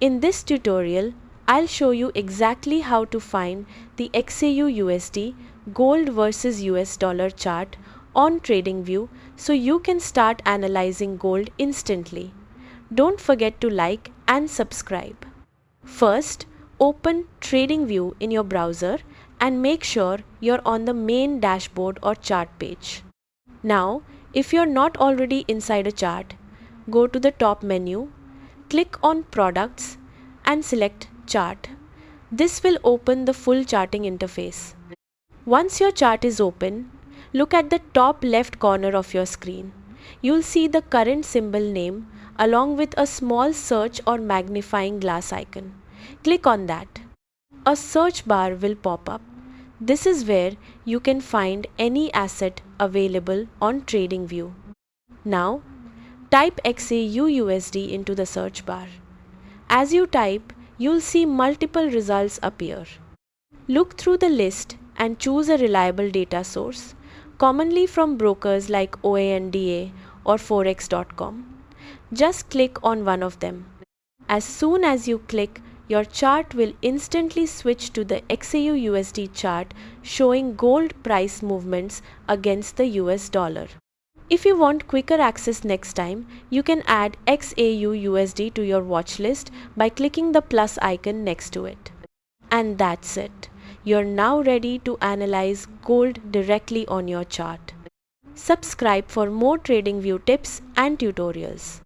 In this tutorial, I'll show you exactly how to find the XAUUSD gold versus US dollar chart on TradingView so you can start analyzing gold instantly. Don't forget to like and subscribe. First, open TradingView in your browser and make sure you're on the main dashboard or chart page. Now, if you're not already inside a chart, go to the top menu, click on Products and select Chart. This will open the full charting interface. Once your chart is open, look at the top left corner of your screen. You'll see the current symbol name along with a small search or magnifying glass icon. Click on that. A search bar will pop up. This is where you can find any asset available on TradingView. Now, type XAUUSD into the search bar. As you type, you'll see multiple results appear. Look through the list and choose a reliable data source, commonly from brokers like OANDA or Forex.com. Just click on one of them. As soon as you click, your chart will instantly switch to the XAUUSD chart showing gold price movements against the US dollar. If you want quicker access next time, you can add XAUUSD to your watch list by clicking the plus icon next to it. And that's it. You're now ready to analyze gold directly on your chart. Subscribe for more TradingView tips and tutorials.